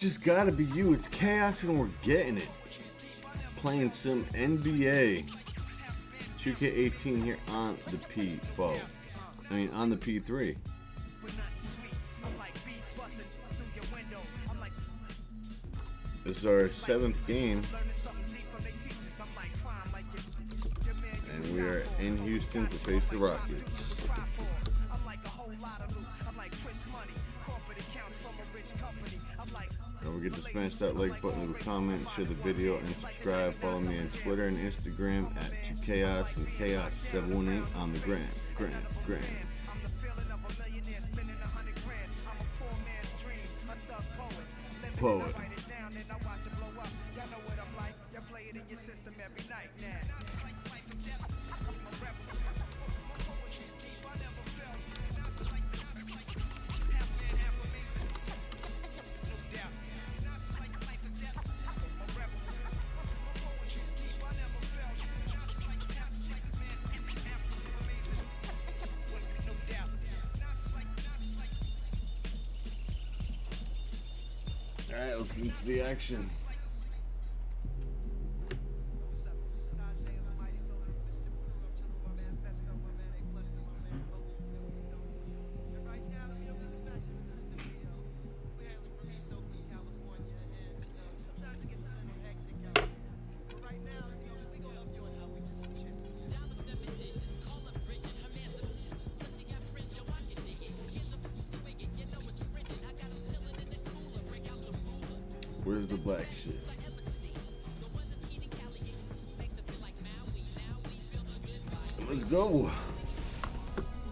Just gotta be you. It's chaos and we're getting it. Playing some NBA 2K18 here on the P4. I mean, on the P3. This is our 7th game. And we are in Houston to face the Rockets. Don't forget to smash that like button, leave a comment, share the video, and subscribe. Follow me on Twitter and Instagram at 2chaos and chaos718 on the gram. Poet. Alright, let's get into the action. Where's the black shit? Let's go.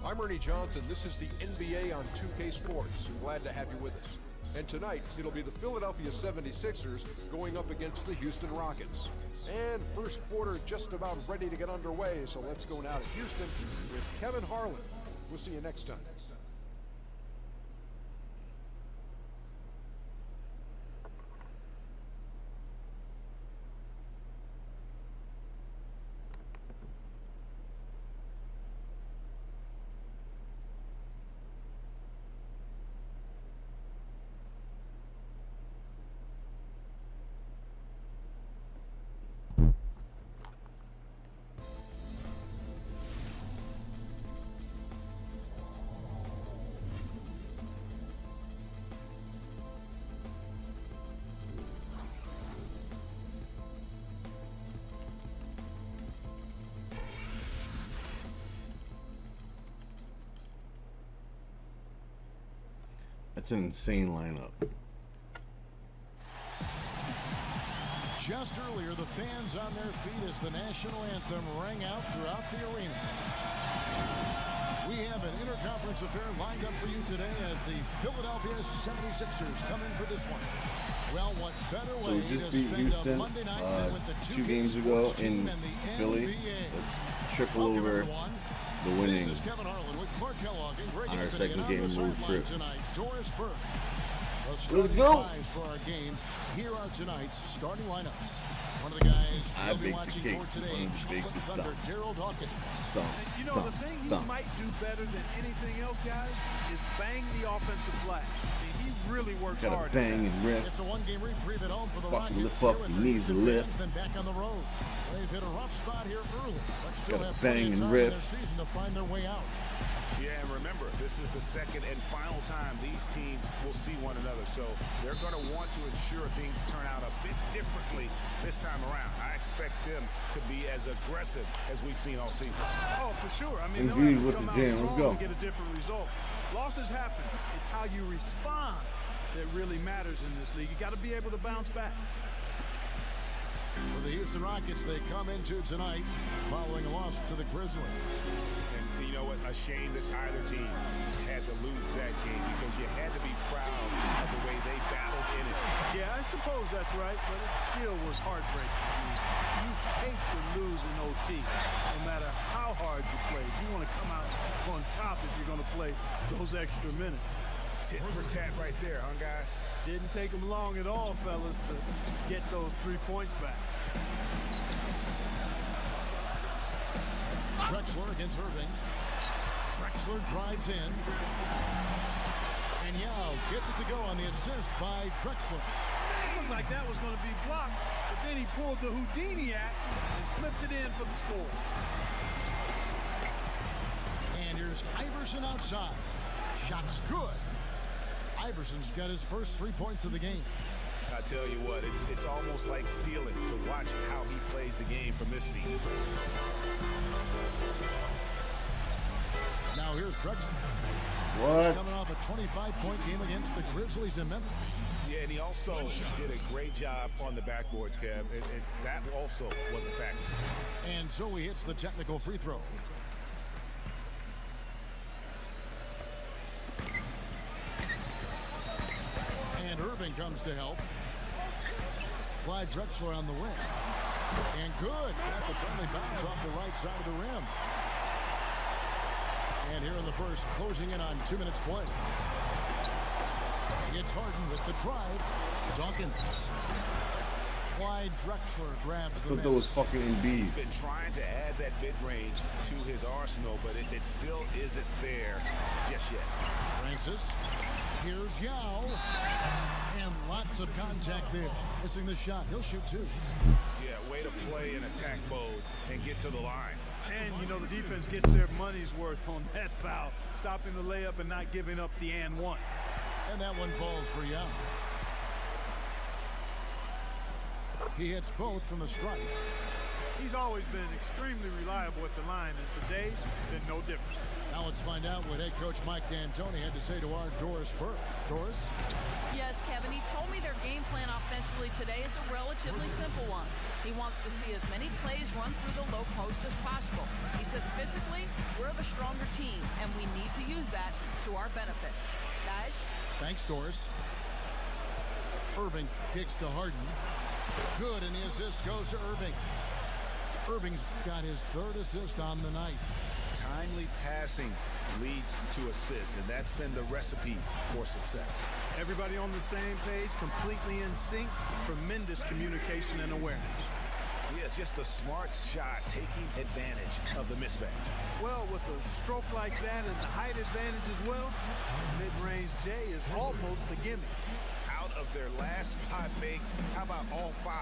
I'm Ernie Johnson. This is the NBA on 2K Sports. Glad to have you with us. And tonight, it'll be the Philadelphia 76ers going up against the Houston Rockets. And first quarter just about ready to get underway, so let's go now to Houston with Kevin Harlan. We'll see you next time. That's an insane lineup. Just earlier, the fans on their feet as the national anthem rang out throughout the arena. We have an interconference affair lined up for you today as the Philadelphia 76ers come in for this one. Well, what better way So we just to beat spend Houston a Monday night than with the 2 games ago in Philly. Let's triple over the winning on our second game road trip. Let's go. For our game, here are tonight's starting lineups. One of the guys I baked the cake. One of the biggest stuff. You know, the thing he might do better than anything else, guys, is bang the offensive glass. I mean, he really works hard. Gotta bang and rip. It's a one-game reprieve at home for the Rockets. Lift up, he needs a lift. Then back on the road. They've hit a rough spot here early, but still Gotta have bang and plenty of time in riff. their season to find their way out. Yeah, and remember, this is the second and final time these teams will see one another, so they're going to want to ensure things turn out a bit differently this time around. I expect them to be as aggressive as we've seen all season. Oh, for sure. I mean, Indeed, with the jam. Let's go. Get a different result. Losses happen. It's how you respond that really matters in this league. You got to be able to bounce back. For the Houston Rockets, they come into tonight following a loss to the Grizzlies. And you know what? A shame that either team had to lose that game because you had to be proud of the way they battled in it. Yeah, I suppose that's right, but it still was heartbreaking. You hate to lose in OT, no matter how hard you play. You want to come out on top if you're going to play those extra minutes. Tit for tat right there, huh, guys? Didn't take them long at all, fellas, to get those 3 points back. Drexler against Irving. Drexler drives in. And Yao gets it to go on the assist by Drexler. It looked like that was going to be blocked, but then he pulled the Houdini act and flipped it in for the score. And here's Iverson outside. Shot's good. Iverson's got his first 3 points of the game. I tell you what, it's almost like stealing to watch how he plays the game from this seat. Now here's Drexler. What? Coming off a 25-point game against the Grizzlies in Memphis. Yeah, and he also did a great job on the backboards, Kev. And that also was a factor. And so he hits the technical free throw. And Irving comes to help. Clyde Drexler on the wing. And good. Got the friendly bounce off the right side of the rim. And here in the first, closing in on 2 minutes play. It's Harden with the drive. Dawkins. Clyde Drexler grabs the I thought that was fucking Embiid. He's been trying to add that mid-range to his arsenal, but it still isn't there just yet. Francis. Here's Yao. And lots of contact there. Missing the shot. He'll shoot two. Yeah, way to play in attack mode and get to the line. And, you know, the defense gets their money's worth on that foul, stopping the layup and not giving up the and one. And that one falls for Yao. He hits both from the strike. He's always been extremely reliable at the line, and today's been no different. Now let's find out what head coach Mike D'Antoni had to say to our Doris Burke. Doris? Yes, Kevin, he told me their game plan offensively today is a relatively simple one. He wants to see as many plays run through the low post as possible. He said physically, we're the stronger team, and we need to use that to our benefit. Guys? Thanks, Doris. Irving kicks to Harden. Good, and the assist goes to Irving. Irving's got his third assist on the night. Timely passing leads to assists, and that's been the recipe for success. Everybody on the same page, completely in sync, tremendous communication and awareness. Yeah, it's just a smart shot taking advantage of the mismatch. Well, with a stroke like that and the height advantage as well, mid-range J is almost a gimme. Out of their last 5 makes, how about all 5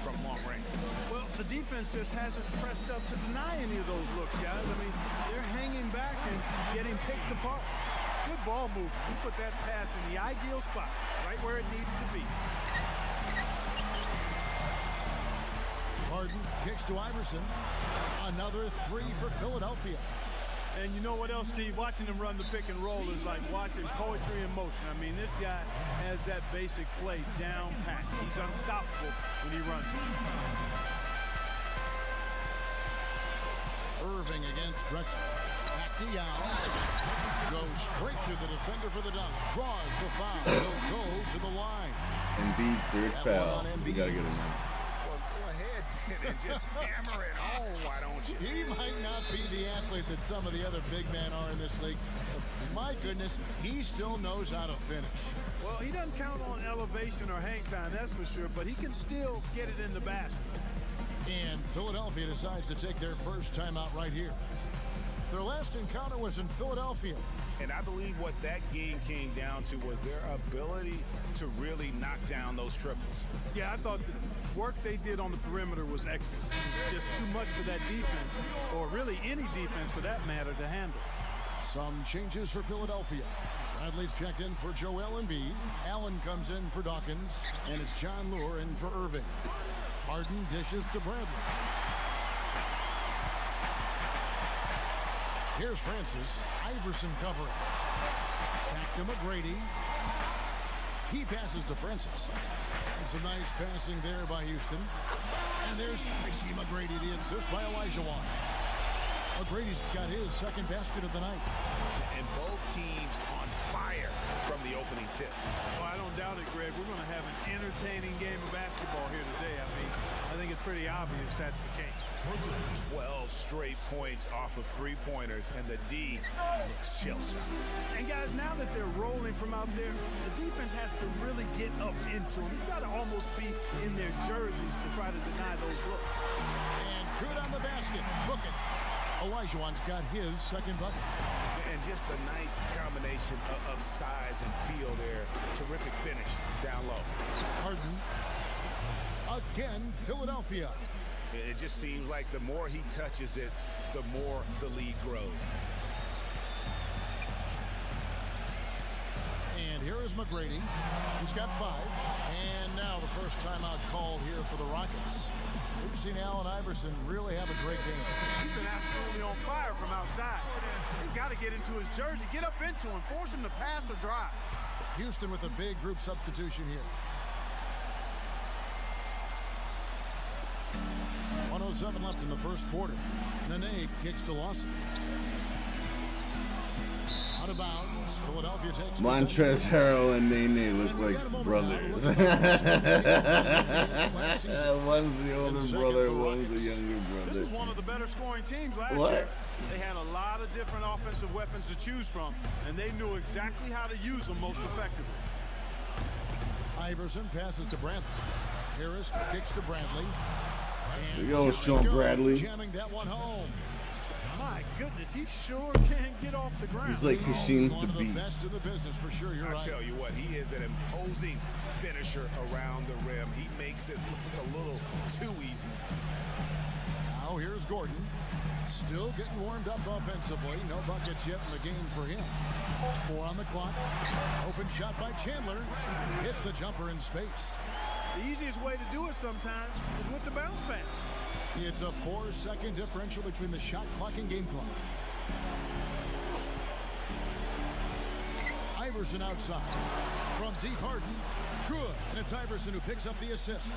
from long range? Well, the defense just hasn't pressed up to deny any of those looks, guys. I mean, they're hanging back and getting picked apart. Good ball movement. He put that pass in the ideal spot, right where it needed to be. Harden kicks to Iverson. Another 3 for Philadelphia. And you know what else, Steve? Watching him run the pick and roll is like watching poetry in motion. I mean, this guy has that basic play down pat. He's unstoppable when he runs it. Irving against Drexler. Back to Yao. Goes straight to the defender for the dunk. Draws the foul. He'll go to the line. Embiid's third foul. We gotta get him now. Well, go ahead and just hammer it home, why don't you? He might not be the athlete that some of the other big men are in this league. My goodness, he still knows how to finish. Well, he doesn't count on elevation or hang time, that's for sure, but he can still get it in the basket. And Philadelphia decides to take their first timeout right here. Their last encounter was in Philadelphia. And I believe what that game came down to was their ability to really knock down those triples. Yeah, I thought the work they did on the perimeter was excellent. Just too much for that defense, or really any defense for that matter, to handle. Some changes for Philadelphia. Bradley's checked in for Joel Embiid. Allen comes in for Dawkins. And it's John Lure in for Irving. Harden dishes to Bradley. Here's Francis. Iverson covering. Back to McGrady. He passes to Francis. And some nice passing there by Houston. And there's Tracy McGrady, the assist by Elijah Wan. McGrady's got his second basket of the night. And both teams on fire from the opening tip. Well, I don't doubt it, Greg. We're going to have an entertaining game of basketball here today. I mean, I think it's pretty obvious that's the case. 12 straight points off of three-pointers, and the D looks shell-shocked. And guys, now that they're rolling from out there, the defense has to really get up into them. You've got to almost be in their jerseys to try to deny those looks. And good on the basket. Look it. Olajuwon's got his second bucket. And just a nice combination of size and feel there. Terrific finish down low. Harden. Again, Philadelphia. It just seems like the more he touches it, the more the lead grows. And here is McGrady. He's got 5. And now the first timeout called here for the Rockets. We've seen Allen Iverson really have a great game. He's been absolutely on fire from outside. He's got to get into his jersey, get up into him, force him to pass or drive. Houston with a big group substitution here. 1:07 left in the first quarter. Nene kicks to Lawson. Out of bounds. Philadelphia takes Montrezl Harrell and Nene look like brothers. One's the older brother, one's the younger brother. This was one of the better scoring teams last What? year. They had a lot of different offensive weapons to choose from, and they knew exactly how to use them most effectively. Iverson passes to Bradley. Harris kicks to Bradley. There you go, Sean Bradley. Jamming that one home. My goodness, he sure can get off the ground. He's like Hashim One the of the Beat. best in the business for sure. You're I right. tell you what, he is an imposing finisher around the rim. He makes it look a little too easy. Now here's Gordon. Still getting warmed up offensively. No buckets yet in the game for him. 4 on the clock. Open shot by Chandler. Hits the jumper in space. The easiest way to do it sometimes is with the bounce pass. It's a 4-second differential between the shot clock and game clock. Iverson outside. From deep, Harden. Good. And it's Iverson who picks up the assist.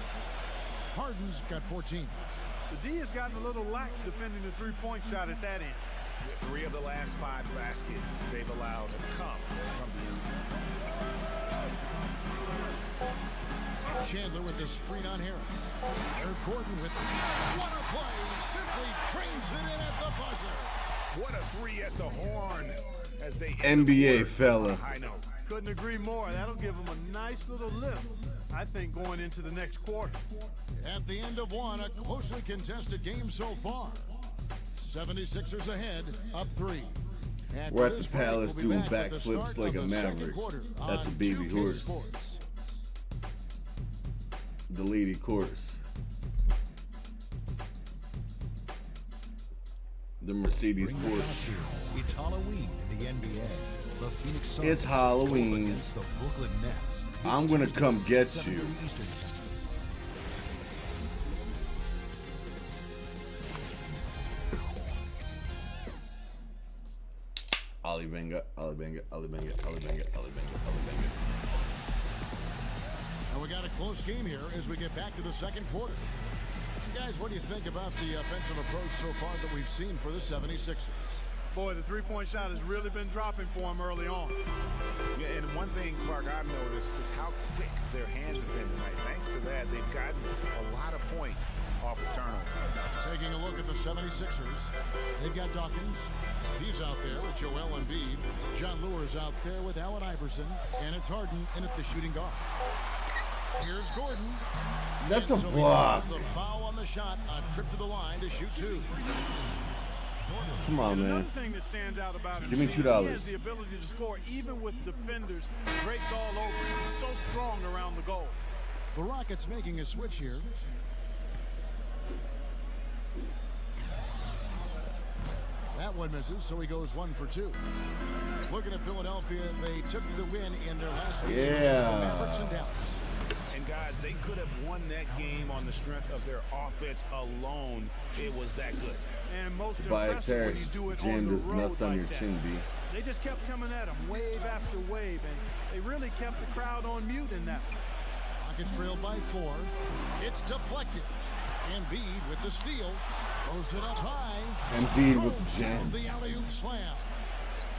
Harden's got 14. The D has gotten a little lax defending the three-point shot at that end. 3 of the last 5 baskets they've allowed have come from the end. Chandler with the screen on Harris. There's Gordon with what a play. Simply drains it in at the buzzer. What a 3 at the horn as they NBA fella. high note. Couldn't agree more. That'll give them a nice little lift, I think, going into the next quarter. At the end of one, a closely contested game so far. 76ers ahead, up 3. We're at the Palace doing backflips like a Maverick. That's a baby horse. Sports. The lady course. The Mercedes Porsche. It's Halloween in the NBA. The Phoenix Suns It's Halloween. go against the Brooklyn Nets. I'm gonna Tuesday, come get 7:30 you. Eastern Time. Ali Benga, Ali Benga, Ali Benga, Ali Benga, Ali Benga, Ali Benga. And we got a close game here as we get back to the second quarter. And guys, what do you think about the offensive approach so far that we've seen for the 76ers? Boy, the three-point shot has really been dropping for them early on. Yeah, and one thing, Clark, I've noticed is how quick their hands have been tonight. Thanks to that, they've gotten a lot of points off of turnovers. Taking a look at the 76ers, they've got Dawkins. He's out there with Joel Embiid. John Lure's out there with Allen Iverson. And it's Harden in at the shooting guard. Here's Gordon. That's a And so he block. draws the foul on the shot. A trip to the line to shoot 2. Come on, And man. another thing that stands out about him, Give me Steve, $2. he has the ability to score even with defenders draped all over him. He's so strong around the goal. The Rockets making a switch here. That one misses, so he goes 1 for 2. Looking at Philadelphia, they took the win in their last game. Yeah. from Mavericks and Dallas. And guys, they could have won that game on the strength of their offense alone. It was that good. And most Tobias impressive when Harris you do it on jammed the his road nuts on like your that. chin, B. They just kept coming at him, wave after wave, and they really kept the crowd on mute in that one. Rockets trailed by 4. It's deflected. Embiid with the steal. Throws it up high. Embiid with the Throws jam. down the alley-oop slam.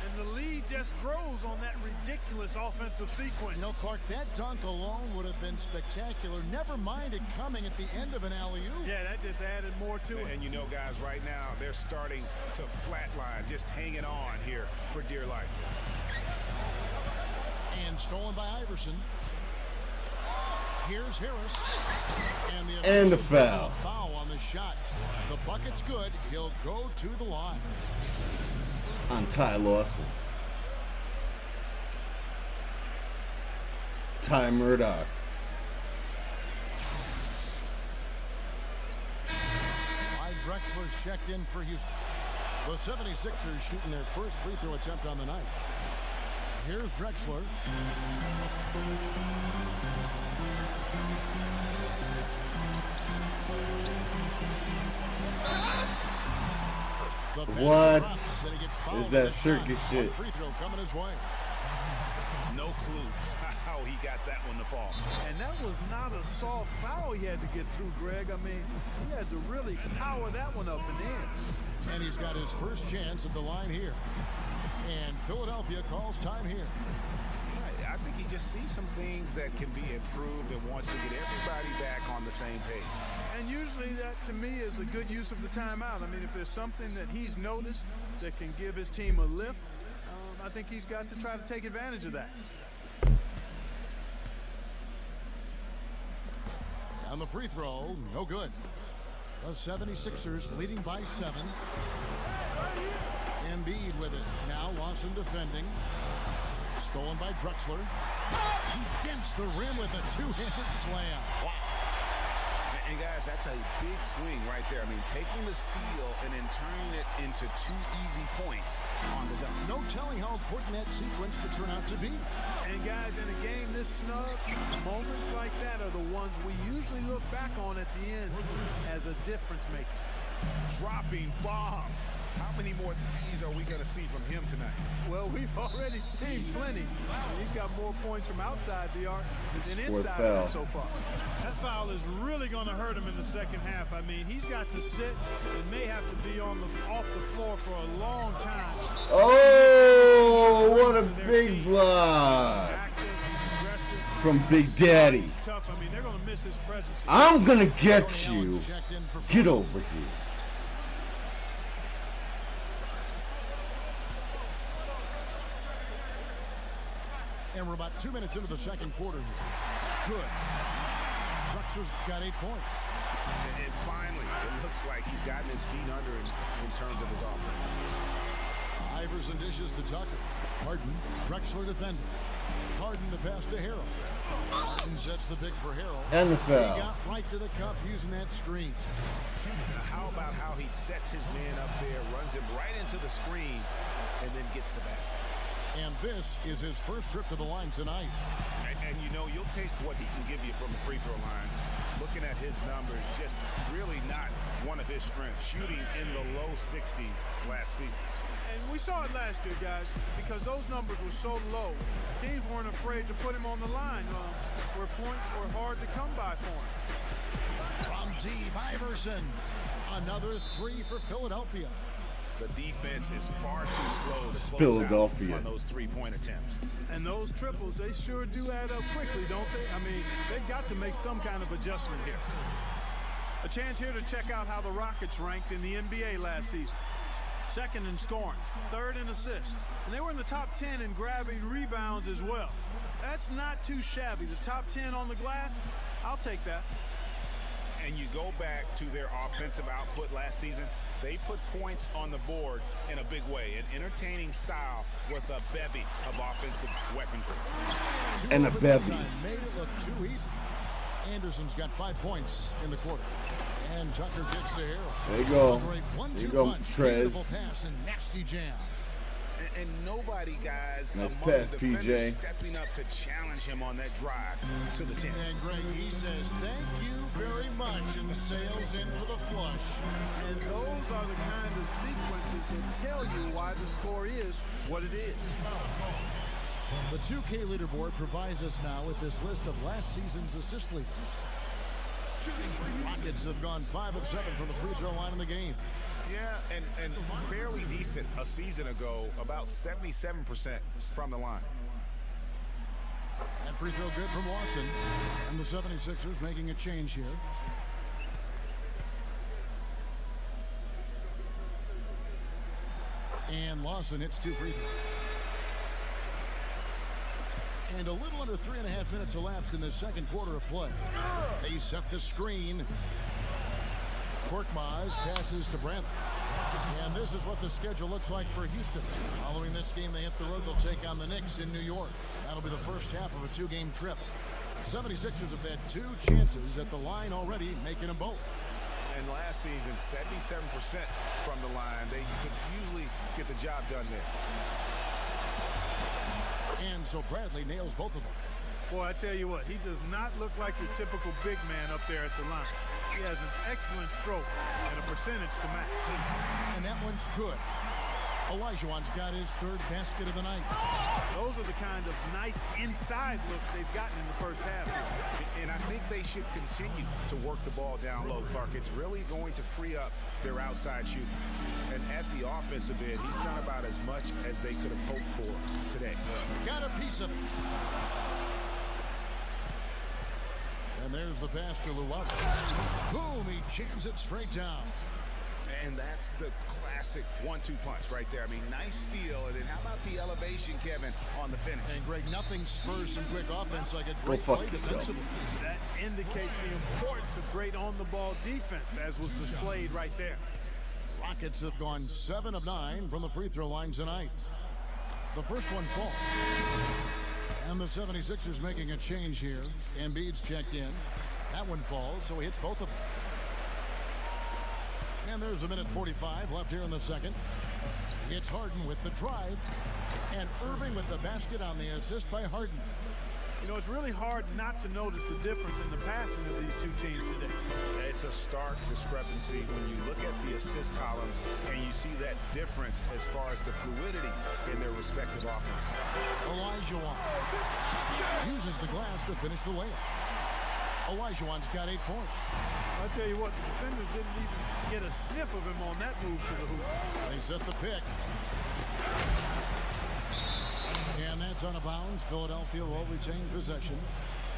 And the lead just grows on that ridiculous offensive sequence. You know, Clark, that dunk alone would have been spectacular. Never mind it coming at the end of an alley-oop. Yeah, that just added more to it. And you know, guys, right now, they're starting to flatline, just hanging on here for dear life. And stolen by Iverson. Here's Harris. And the foul. Foul on the shot. The bucket's good. He'll go to the line. On Ty Lawson. Ty Murdoch. Drexler's checked in for Houston. The 76ers shooting their first free throw attempt on the night. Here's Drexler. What is that circus shit? Free throw coming his way. No clue how he got that one to fall. And that was not a soft foul he had to get through, Greg. I mean, he had to really power that one up and in. And he's got his first chance at the line here. And Philadelphia calls time here. I think he just sees some things that can be improved and wants to get everybody back on the same page. And usually that, to me, is a good use of the timeout. I mean, if there's something that he's noticed that can give his team a lift, I think he's got to try to take advantage of that. And the free throw, no good. The 76ers leading by 7. Embiid with it. Now Lawson defending. Stolen by Drexler. He dents the rim with a two-handed slam. Wow. And guys, that's a big swing right there. I mean, taking the steal and then turning it into 2 easy points on the dunk. No telling how important that sequence could turn out to be. And guys, in a game this snug, moments like that are the ones we usually look back on at the end as a difference maker. Dropping bombs. How many more threes are we going to see from him tonight? Well, we've already seen plenty. He's got more points from outside the arc than inside of it so far. That foul is really going to hurt him in the second half. I mean, he's got to sit and may have to be off the floor for a long time. Oh, what a big block from Big Daddy. Tough. I mean, they're going to miss his presence. I'm going to get you. Get over here. And we're about 2 minutes into the second quarter here. Good. Drexler's got 8 points. And finally, it looks like he's gotten his feet under in terms of his offense. Iverson dishes to Tucker. Harden, Drexler defending. Harden the pass to Harrell. Harden sets the pick for Harrell. And the foul. He got right to the cup using that screen. Now, how about how he sets his man up there, runs him right into the screen, and then gets the basket. And this is his first trip to the line tonight. And you know, you'll take what he can give you from the free throw line. Looking at his numbers, just really not one of his strengths. Shooting in the low 60s last season. And we saw it last year, guys, because those numbers were so low. Teams weren't afraid to put him on the line where points were hard to come by for him. From deep, Iverson. Another 3 for Philadelphia. The defense is far too slow to close Philadelphia out on those three-point attempts. And those triples, they sure do add up quickly, don't they? I mean, they've got to make some kind of adjustment here. A chance here to check out how the Rockets ranked in the NBA last season. 2nd in scoring, 3rd in assists, and they were in the top 10 in grabbing rebounds as well. That's not too shabby. The top 10 on the glass, I'll take that. And you go back to their offensive output last season, they put points on the board in a big way, an entertaining style with a bevy of offensive weaponry. And a bevy. Made it look too easy. Anderson's got 5 points in the quarter. And Tucker gets the arrow. There you go. There you go, Trez. Pass and nasty jam. And nobody, guys, nice among pass, the PJ. defenders stepping up to challenge him on that drive to the 10. And Greg, he says, thank you very much, and sails in for the flush. And those are the kind of sequences that tell you why the score is what it is. The 2K leaderboard provides us now with this list of last season's assist leaders. Rockets have gone 5 of 7 from the free throw line in the game. Yeah, and fairly decent a season ago, about 77% from the line. That free throw good from Lawson. And the 76ers making a change here. And Lawson hits 2 free throws. And a little under 3.5 minutes elapsed in the second quarter of play. They set the screen. Korkmaz passes to Brantley. And this is what the schedule looks like for Houston. Following this game, they hit the road. They'll take on the Knicks in New York. That'll be the first half of a 2-game trip. 76ers have had 2 chances at the line already, making them both. And last season, 77% from the line. They could usually get the job done there. And so Bradley nails both of them. Boy, I tell you what, he does not look like your typical big man up there at the line. He has an excellent stroke and a percentage to match. And that one's good. Olajuwon's got his 3rd basket of the night. Those are the kind of nice inside looks they've gotten in the first half. And I think they should continue to work the ball down low, Clark. It's really going to free up their outside shooting. And at the offensive end, he's done about as much as they could have hoped for today. Got a piece of it. And there's the pass to Luau. Boom, he jams it straight down. And that's the classic 1-2 punch right there. I mean, nice steal. And then how about the elevation, Kevin, on the finish? And Greg, nothing spurs some quick offense like a Go great fuck play yourself. defensively. That indicates the importance of great on-the-ball defense, as was displayed right there. Rockets have gone 7 of 9 from the free throw line tonight. The first one falls. And the 76ers making a change here. Embiid's checked in. That one falls, so he hits both of them. And there's 1:45 left here in the second. It's Harden with the drive. And Irving with the basket on the assist by Harden. You know, it's really hard not to notice the difference in the passing of these 2 teams today. It's a stark discrepancy when you look at the assist columns and you see that difference as far as the fluidity in their respective offense. Olajuwon uses the glass to finish the layup. Olajuwon's got 8 points. I'll tell you what, the defenders didn't even get a sniff of him on that move to the hoop. They set the pick. And that's out of bounds. Philadelphia will retain possession.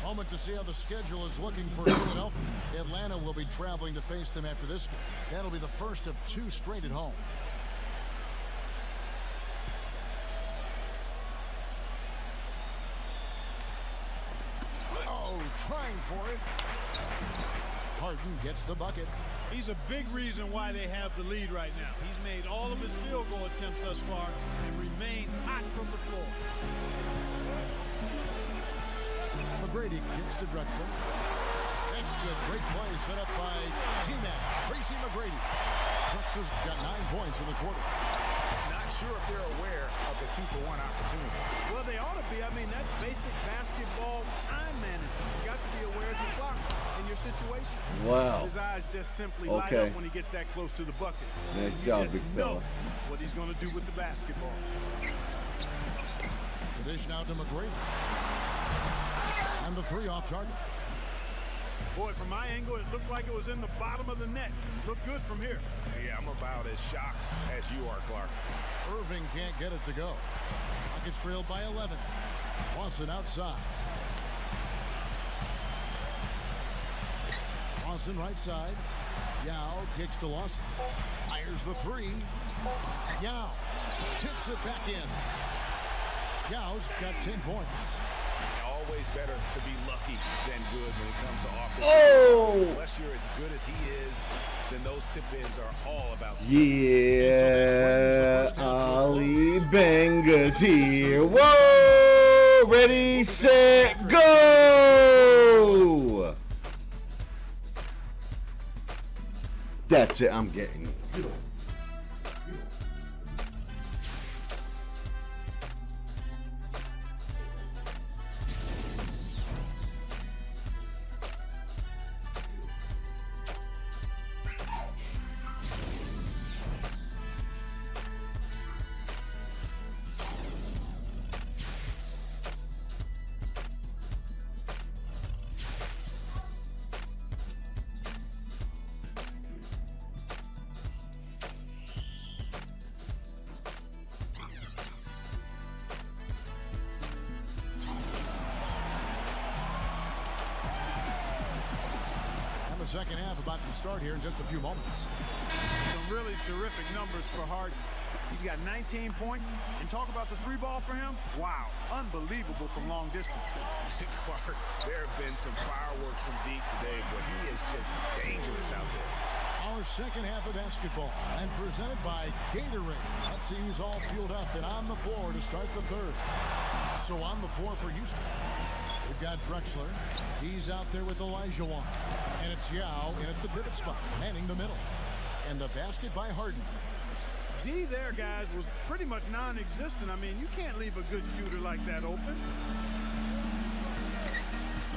Moment to see how the schedule is looking for Philadelphia. Atlanta will be traveling to face them after this game. That'll be the first of 2 straight at home. Oh, trying for it. Harden gets the bucket. He's a big reason why they have the lead right now. He's made all of his field goal attempts thus far and remains hot from the floor. McGrady kicks to Drexler. That's good. Great play set up by T-Mac. Tracy McGrady. Drexler's got 9 points in the quarter. Not sure if they're aware of the 2-for-1 opportunity. Well, they ought to be. I mean, that basic basketball time management. You got to be aware of the clock in your situation. Wow. His eyes just simply light up when he gets that close to the bucket. Nice You job, just big know fella. what he's going to do with the basketball. The dish now to McGrady. And the 3 off target. Boy, from my angle, it looked like it was in the bottom of the net. Looked good from here. Yeah, I'm about as shocked as you are, Clark. Irving can't get it to go. Rockets trailed by 11. Lawson outside. Lawson right side. Yao kicks to Lawson. Fires the 3. Yao tips it back in. Yao's got 10 points. Always better to be lucky than good when it comes to offense. Oh! Unless you're as good as he is, then those tip-ins are all about skill. Yeah, Ali Banga's here. Whoa! Ready, set, go! That's it, I'm getting it. Second half about to start here in just a few moments. Some really terrific numbers for Harden. He's got 19 points. And talk about the three ball for him. Wow, unbelievable from long distance. Clark, there have been some fireworks from deep today, but he is just dangerous out there. Our second half of basketball, and presented by Gatorade. Let's see who's all fueled up and on the floor to start the third. So on the floor for Houston, we've got Drexler. He's out there with Elijah. And it's Yao in at the pivot spot, manning the middle. And the basket by Harden. D there, guys, was pretty much non-existent. I mean, you can't leave a good shooter like that open.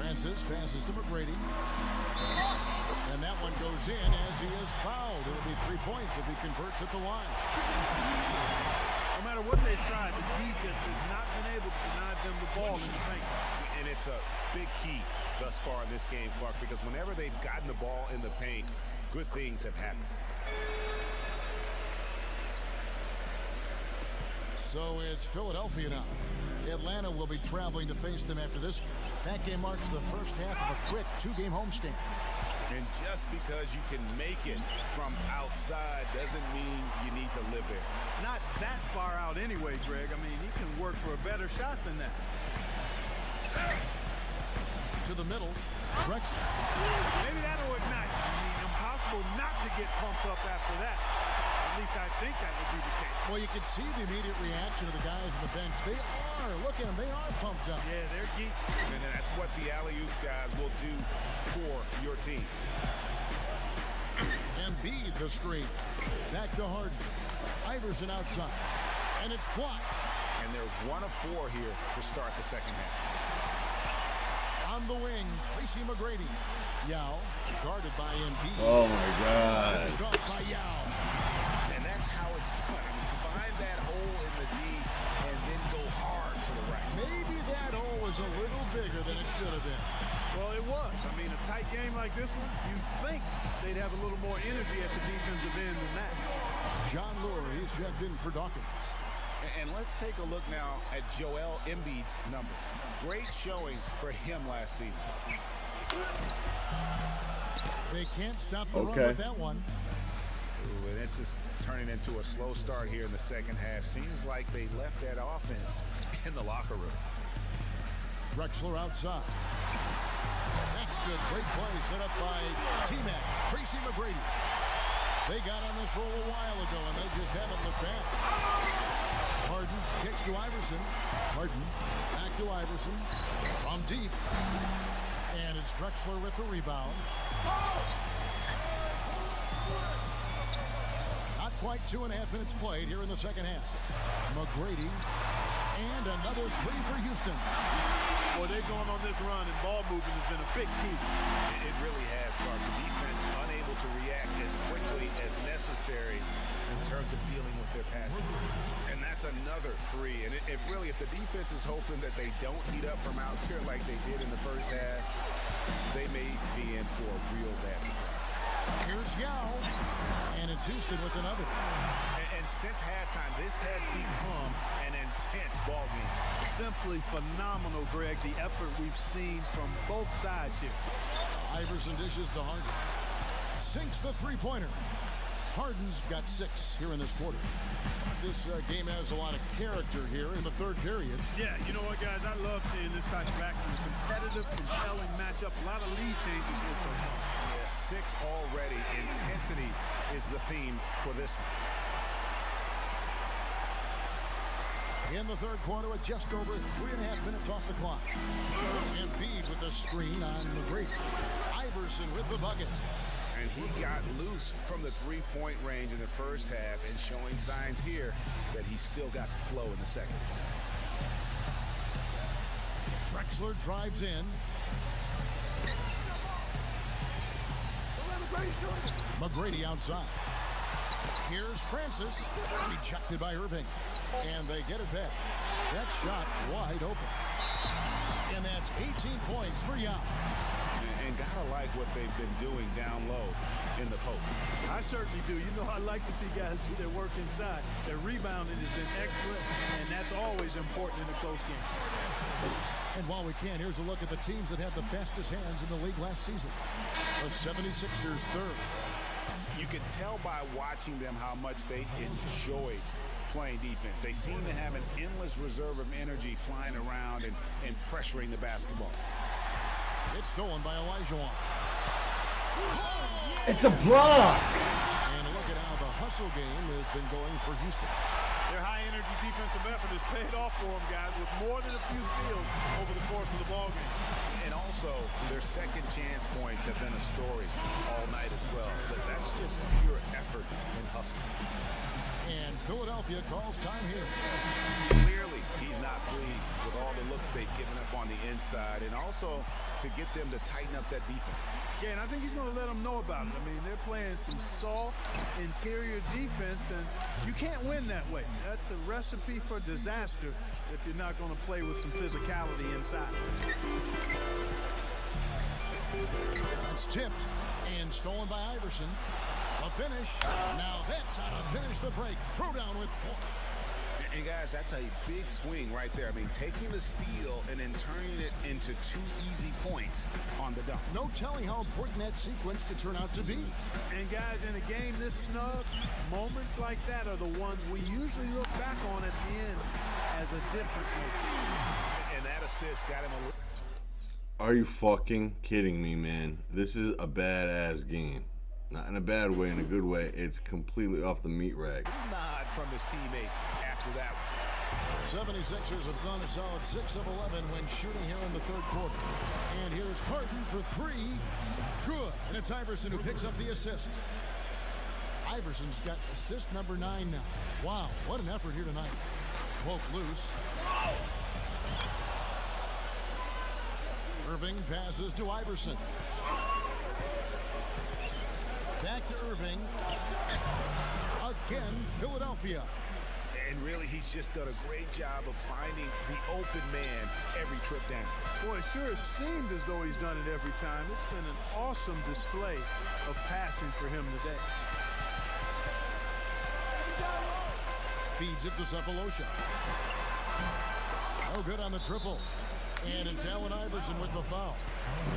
Francis passes to McGrady. And that one goes in as he is fouled. It'll be 3 points if he converts at the line. No matter what they've tried, the D just has not been able to deny them the ball in the paint. And it's a big key thus far in this game, Clark, because whenever they've gotten the ball in the paint, good things have happened. So it's Philadelphia now. Atlanta will be traveling to face them after this game. That game marks the first half of a quick two-game homestand. And just because you can make it from outside doesn't mean you need to live there. Not that far out anyway, Greg. I mean, he can work for a better shot than that. To the middle, Drexler. Maybe that'll ignite. I mean, impossible not to get pumped up after that. At least I think that would be the case. Well, you can see the immediate reaction of the guys on the bench. They are, look at them, they are pumped up. Yeah, they're geeked. And that's what the alley-oops guys will do for your team. Embiid the screen. Back to Harden. Iverson outside. And it's blocked. And they're 1 of 4 here to start the second half. On the wing, Tracy McGrady. Yao, guarded by Embiid. Oh my God. Finished off by Yao. And that's how it's done. I mean, find that hole in the D and then go hard to the right. Maybe that hole was a little bigger than it should have been. Well, it was. I mean, a tight game like this one, you'd think they'd have a little more energy at the defensive end than that. John Lurie is checked in for Dawkins. And let's take a look now at Joel Embiid's numbers. Great showing for him last season. They can't stop the run with that one. Ooh, and this is turning into a slow start here in the second half. Seems like they left that offense in the locker room. Drexler outside. That's good. Great play set up by T-Mac. Tracy McGrady. They got on this roll a while ago, and they just haven't looked back. Harden kicks to Iverson. Harden back to Iverson. From deep. And it's Drexler with the rebound. Not quite 2.5 minutes played here in the second half. McGrady. And another three for Houston. Boy, they're going on this run, and ball movement has been a big key. It really has, Clark. The defense unable to react as quickly as necessary in terms of dealing with their passing. And that's another three. And if the defense is hoping that they don't heat up from out here like they did in the first half, they may be in for a real bad surprise. Here's Yao. And it's Houston with another. And since halftime, this has become an intense ball game. Simply phenomenal, Greg, the effort we've seen from both sides here. Iverson dishes to Harden. Sinks the three-pointer. Harden's got 6 here in this quarter. This game has a lot of character here in the third period. Yeah, you know what, guys? I love seeing this type of action. A competitive, compelling matchup. A lot of lead changes here so far. Yeah, 6 already. Intensity is the theme for this one. In the third quarter with just over 3.5 minutes off the clock. Embiid with the screen on McGrady. Iverson with the bucket. And he got loose from the three-point range in the first half and showing signs here that he's still got the flow in the second. Drexler drives in. McGrady outside. Here's Francis. Rejected by Irving. And they get it back. That shot wide open. And that's 18 points for Yao. And gotta like what they've been doing down low in the post. I certainly do. You know, I like to see guys do their work inside. Their rebounding has been excellent, and that's always important in a close game. And while we can, here's a look at the teams that had the fastest hands in the league last season. The 76ers third. You can tell by watching them how much they enjoy playing defense. They seem to have an endless reserve of energy flying around and pressuring the basketball. It's stolen by Elijah. It's a block. And look at how the hustle game has been going for Houston. Their high-energy defensive effort has paid off for them, guys, with more than a few steals over the course of the ballgame. And also, their second chance points have been a story all night as well. But that's just pure effort and hustle. And Philadelphia calls time here. Clearly, he's not pleased with all the looks they've given up on the inside, and also to get them to tighten up that defense. Yeah, and I think he's going to let them know about it. I mean, they're playing some soft interior defense, and you can't win that way. That's a recipe for disaster if you're not going to play with some physicality inside. It's tipped and stolen by Iverson. A finish. Now that's how to finish the break. Throw down with force. And guys, that's a big swing right there. I mean, taking the steal and then turning it into 2 easy points on the dunk. No telling how important that sequence could turn out to be. And guys, in a game this snug, moments like that are the ones we usually look back on at the end as a difference maker. And that assist got him a little. Are you fucking kidding me, man? This is a badass game. Not in a bad way, in a good way. It's completely off the meat rack. Nod from his teammate after that one. 76ers have gone a solid 6 of 11 when shooting here in the third quarter. And here's Harden for 3. Good. And it's Iverson who picks up the assist. Iverson's got assist number 9 now. Wow, what an effort here tonight. Poke loose. Irving passes to Iverson. Back to Irving. Again, Philadelphia. And really, he's just done a great job of finding the open man every trip down. Boy, it sure seemed as though he's done it every time. It's been an awesome display of passing for him today. Feeds it to Cephalosha. No good on the triple. And it's Allen Iverson with the foul.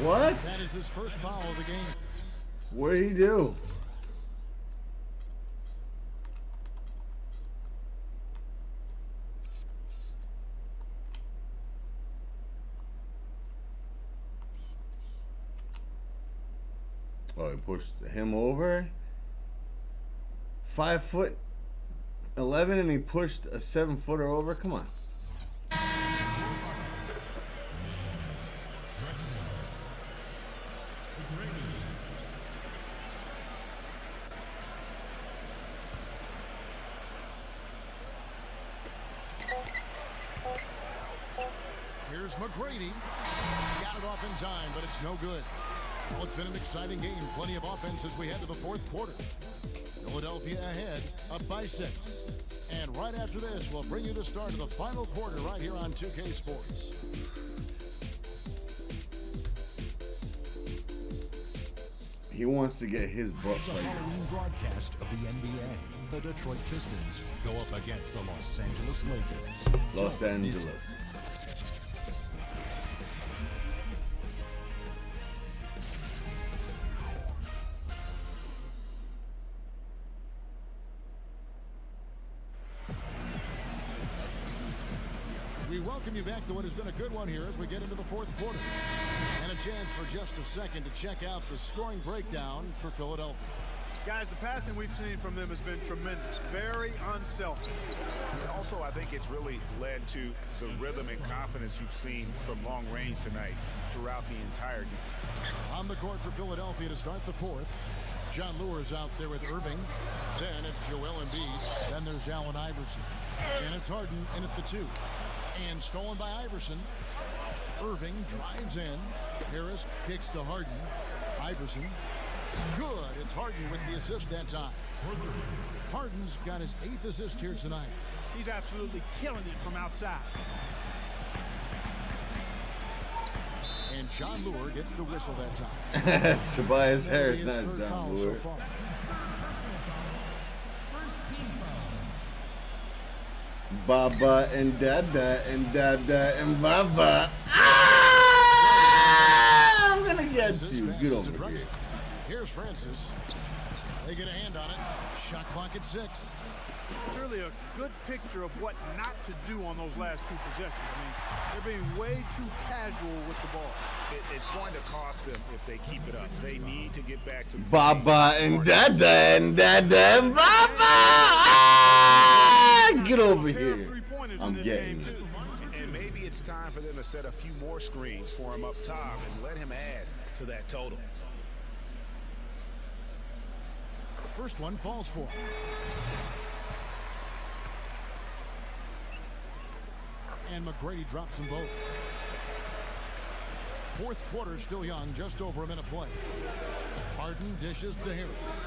What? That is his first foul of the game. What did he do? Oh, he pushed him over? 5'11" and he pushed a 7-footer over? Come on. Here's McGrady. Got it off in time, but it's no good. Well, it's been an exciting game. Plenty of offense as we head to the fourth quarter. Philadelphia ahead, up by 6. And right after this, we'll bring you the start of the final quarter right here on 2K Sports. He wants to get his butt It's a played. Halloween broadcast of the NBA. The Detroit Pistons go up against the Los Angeles Lakers. Los Angeles. We welcome you back to what has been a good one here as we get into the fourth quarter. And a chance for just a second to check out the scoring breakdown for Philadelphia. Guys, the passing we've seen from them has been tremendous. Very unselfish. Also, I think it's really led to the rhythm and confidence you've seen from long range tonight throughout the entire game. On the court for Philadelphia to start the fourth. John Lure's out there with Irving. Then it's Joel Embiid. Then there's Allen Iverson. And it's Harden in at the 2. And stolen by Iverson. Irving drives in. Harris kicks to Harden. Iverson. Good. It's Harden with the assist that time. Harden's got his 8th assist here tonight. He's absolutely killing it from outside. And John Lure gets the whistle that time. Tobias Harris, His not third John foul Lure. so far. Baba and Dada and Dada and Baba. I'm gonna get you. Get over here. Here's Francis. They get a hand on it. Shot clock at 6. It's really a good picture of what not to do on those last 2 possessions. I mean, they're being way too casual with the ball. It's going to cost them if they keep it up. They need to get back to Baba and Dada and Dada and Baba. Ah, get over here. I'm getting it. And maybe it's time for them to set a few more screens for him up top and let him add to that total. First one falls for him. And McGrady drops them both. Fourth quarter still young, just over a minute play. Harden dishes to Harris.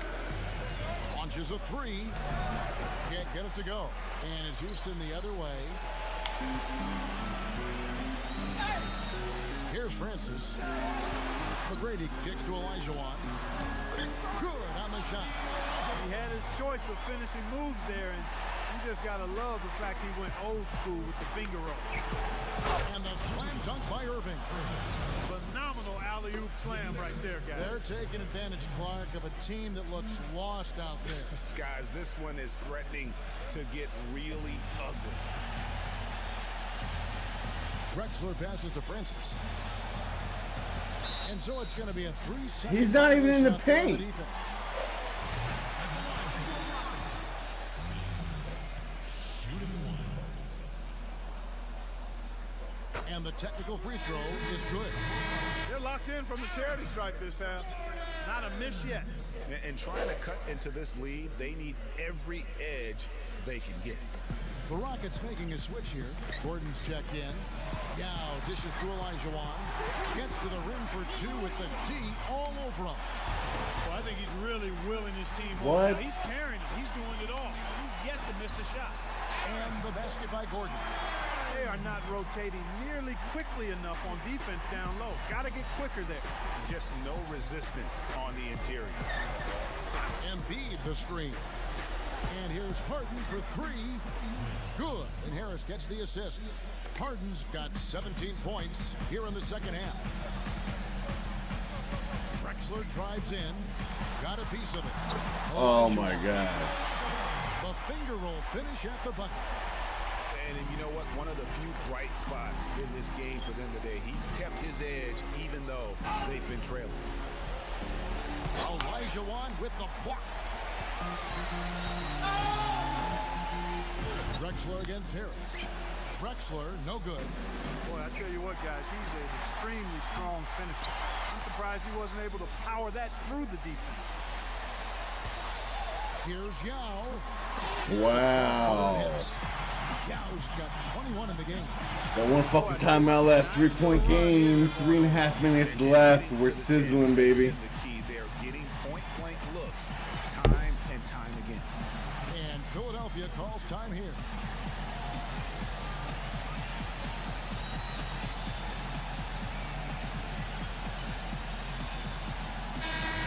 Launches a 3. Can't get it to go. And it's Houston the other way. Here's Francis. McGrady kicks to Olajuwon. Good on the shot. He had his choice of finishing moves there, and you just got to love the fact he went old school with the finger roll. And the slam dunk by Irving. Phenomenal alley-oop slam right there, guys. They're taking advantage, Clark, of a team that looks lost out there. Guys, this one is threatening to get really ugly. Drexler passes to Francis. And so it's going to be a 3-second. He's not even in the paint. And the technical free throw is good. They're locked in from the charity stripe this half. Not a miss yet. And trying to cut into this lead, they need every edge they can get. The Rockets making a switch here. Gordon's checked in. Yao dishes to Olajuwon. Gets to the rim for 2. It's a D all over him. Well, I think he's really willing his team. What? He's carrying it. He's doing it all. He's yet to miss a shot. And the basket by Gordon. They are not rotating nearly quickly enough on defense down low. Got to get quicker there. Just no resistance on the interior. Embiid the screen. And here's Harden for 3. Good. And Harris gets the assist. Harden's got 17 points here in the second half. Drexler drives in. Got a piece of it. Oh my God. The finger roll finish at the bucket. And you know what? One of the few bright spots in this game for them today. He's kept his edge even though they've been trailing. Olajuwon with the block. Drexler against Harris. Drexler, no good. Boy, I tell you what, guys, he's an extremely strong finisher. I'm surprised he wasn't able to power that through the defense. Here's Yao. Wow. Yao's got 21 in the game. Got one fucking timeout left. 3-point game. 3.5 minutes left. We're sizzling, baby. The key, they're getting point-blank looks time and time again. And Philadelphia calls time here.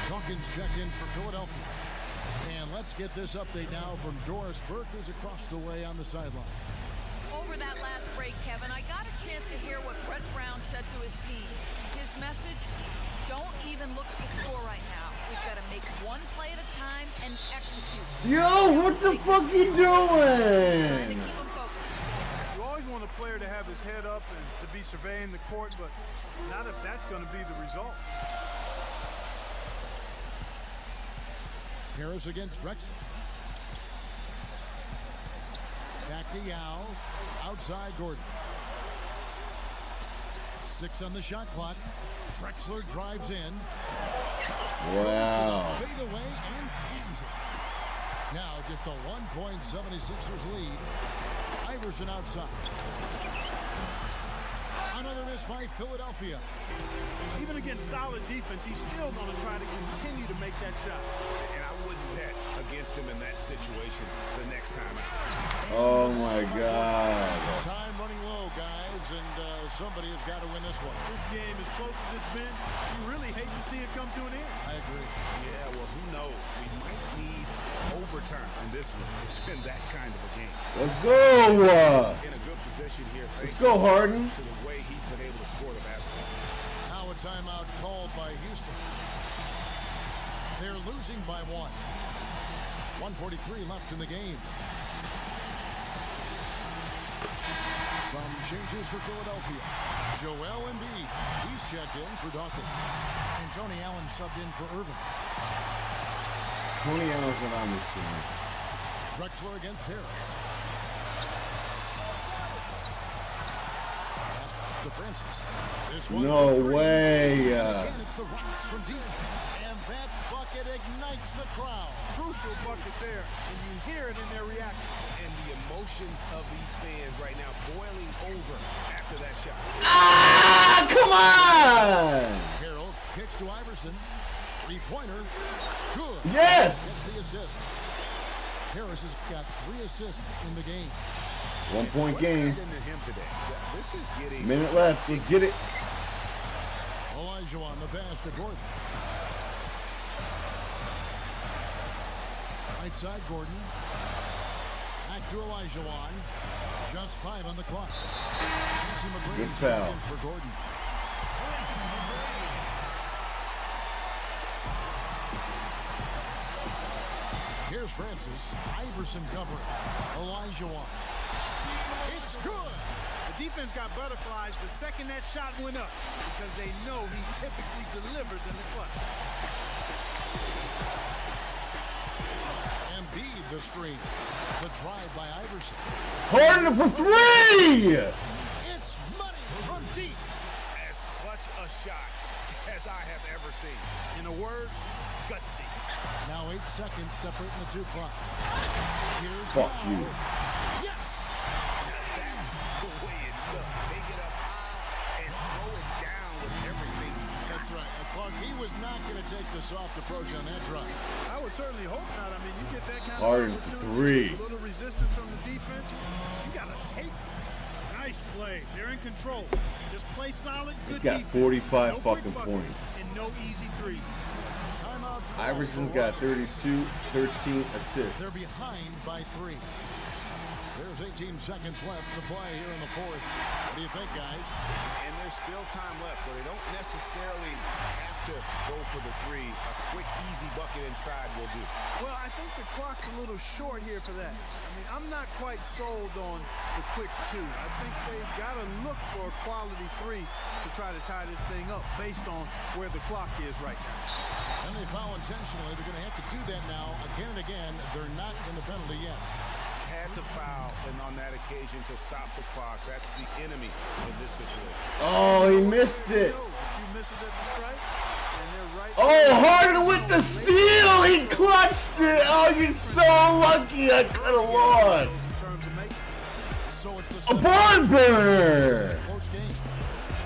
Dawkins checked in for Philadelphia. And let's get this update now from Doris Burke, who's across the way on the sideline. Over that last break, Kevin, I got a chance to hear what Brett Brown said to his team. His message, don't even look at the score right now. We've got to make one play at a time and execute. Yo, what the fuck you Trying to doing? keep them focused. You always want a player to have his head up and to be surveying the court, but not if that's going to be the result. Harris against Drexler. Back to Yao. Outside Gordon. 6 on the shot clock. Drexler drives in. Wow. Fade away and cans it. Now just a 1.76ers lead. Iverson outside. Another miss by Philadelphia. Even against solid defense, he's still going to try to continue to make that shot. And I wouldn't bet against him in that situation the next time out. Oh my God. Time running low, guys, and somebody has got to win this one. This game, as close as it's been, you really hate to see it come to an end. I agree. Yeah, well, who knows? We might need overtime in this one. It's been that kind of a game. Let's go. In a good position here. Let's go, Harden. To the way he's been able to score the basketball. Now a timeout called by Houston. They're losing by 1. 1:43 left in the game. Some changes for Philadelphia. Joel Embiid, he's checked in for Dawkins. And Tony Allen subbed in for Irvin. Tony Allen's not on this team. Drexler against Harris. To Francis. This one No way. Again, it's the Rockets from deep. And that bucket ignites the crowd. Crucial bucket there, and you hear it in their reaction. And the emotions of these fans right now boiling over after that shot. Ah, come on! Harold kicks to Iverson. Three-pointer. Good. Yes! Gets the assist. Harris has got 3 assists in the game. 1 point game. What's into him today? This is getting Minute left. Let's get it. Elijah on the pass to Gordon. Right side, Gordon. Back to Elijah Wan. Just 5 on the clock. Good foul. For Gordon. Here's Francis. Iverson covering. Elijah Wan. It's good. The defense got butterflies the second that shot went up because they know he typically delivers in the clutch. Embiid the screen. The drive by Iverson. Harden for 3! It's money from deep. as clutch a shot as I have ever seen. In a word, gutsy. Now 8 seconds separating the 2 clocks. Here's Fuck now. you. Yes! That's the way it's done. Take it up high and throw it down with everything. That's right. Clark, he was not going to take the soft approach on that drive. I would certainly hope not. I mean, you get that kind Harden of for opportunity, 3. a little resistance from the defense, you got to take it. Nice play. They're in control. Just play solid, good He's got defense. 45 No fucking quick buckets points. and no easy threes. Timeout. Iverson's got 32, 13 assists. They're behind by 3. There's 18 seconds left to play here in the 4th. What do you think, guys? And there's still time left, so they don't necessarily have to go for the 3. A quick, easy bucket inside will do. Well, I think the clock's a little short here for that. I mean, I'm not quite sold on the quick 2. I think they've got to look for a quality 3 to try to tie this thing up based on where the clock is right now. And they foul intentionally. They're going to have to do that now again and again. They're not in the penalty yet. Had to foul, and on that occasion to stop the clock. That's the enemy in this situation. Oh, he missed it. If you miss it at the strike, and they're right. Oh, Harden with the steal. He clutched it. Oh, you're so lucky. I could have lost. In terms of making. So it's A the barn burner. close game.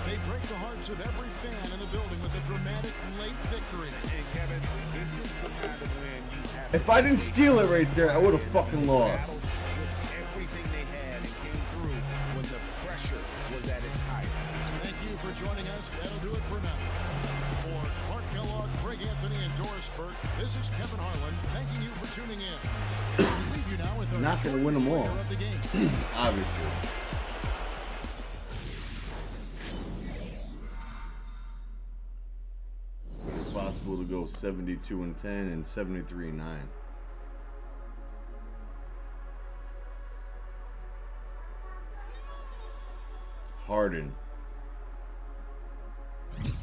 They break the hearts of every fan in the building with a dramatic late victory. And Kevin, this is the kind of win you have. If I didn't steal it right there, I would have fucking lost. Battled with everything they had and came through when the pressure was at its highest. Thank you for joining us. That'll do it for now. For Clark Kellogg, Greg Anthony, and Doris Burke, this is Kevin Harlan thanking you for tuning in. We leave you now with our Not gonna win them all. player of the game. Obviously. It's possible to go 72-10 and 73-9. Harden.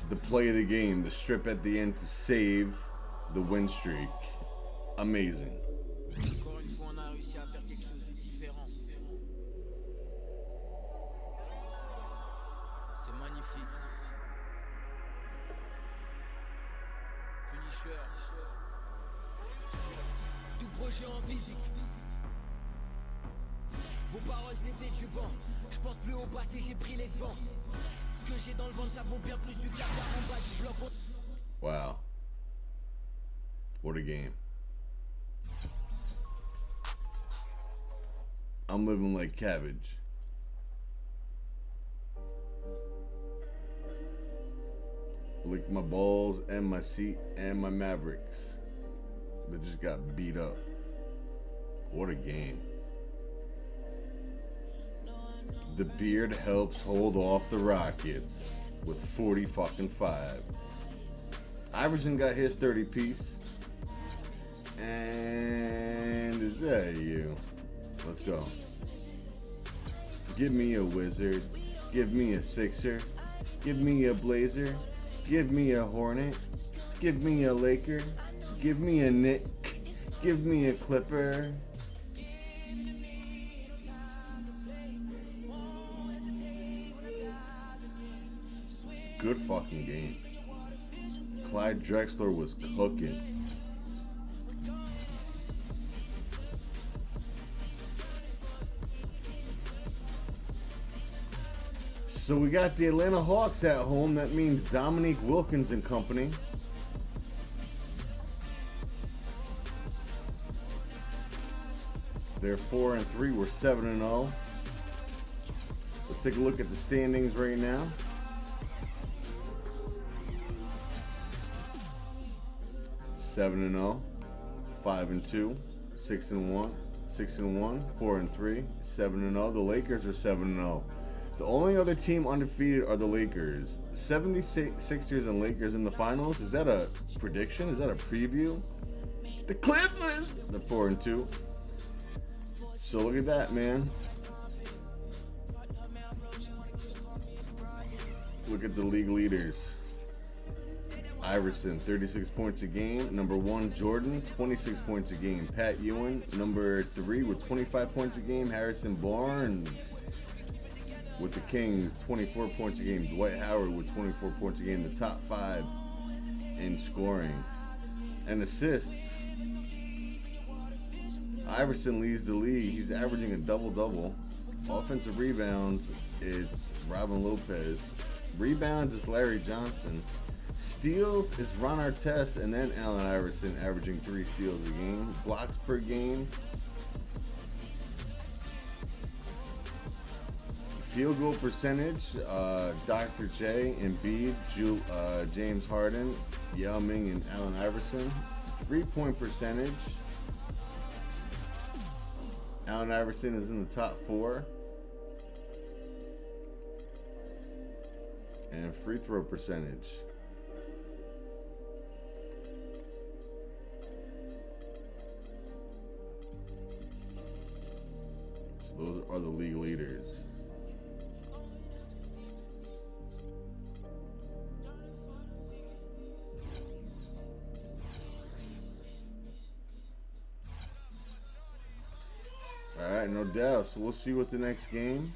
The play of the game, the strip at the end to save the win streak. Amazing. Encore une fois, on a réussi à faire quelque chose de différent. C'est magnifique. Finisher. Tout projet en physique. Vos paroles étaient du vent. Je pense plus au passé, j'ai pris les devants. Ce que j'ai dans le ventre, ça vaut bien plus du caviar en bas du bloc. Wow. What a game. I'm living like cabbage. Lick my balls and my seat and my Mavericks. They just got beat up. What a game. The beard helps hold off the Rockets with 40 fucking 5. Iverson got his 30 piece. And is that you? Let's go. Give me a Wizard. Give me a Sixer. Give me a Blazer. Give me a Hornet. Give me a Laker. Give me a Nick. Give me a Clipper. Good fucking game. Clyde Drexler was cooking. So we got the Atlanta Hawks at home. That means Dominique Wilkins and company. They're 4-3. We're 7-0. Let's take a look at the standings right now. 7-0, 5-2, 6-1, 6-1, 4-3, 7-0. The Lakers are 7-0. The only other team undefeated are the Lakers. 76ers and Lakers in the finals. Is that a prediction? Is that a preview? The Clippers! They're 4-2. So look at that, man. Look at the league leaders. Iverson, 36 points a game. Number 1, Jordan, 26 points a game. Pat Ewing, number 3 with 25 points a game. Harrison Barnes with the Kings, 24 points a game. Dwight Howard with 24 points a game. The top 5 in scoring. And assists. Iverson leads the league. He's averaging a double-double. Offensive rebounds, it's Robin Lopez. Rebounds, it's Larry Johnson. Steals, it's Ron Artest, and then Allen Iverson averaging 3 steals a game. Blocks per game. Field goal percentage, Dr. J, Embiid, James Harden, Yao Ming, and Allen Iverson. 3-point percentage. Allen Iverson is in the top 4. And free throw percentage. So those are the league leaders. All right, no doubt. So we'll see what the next game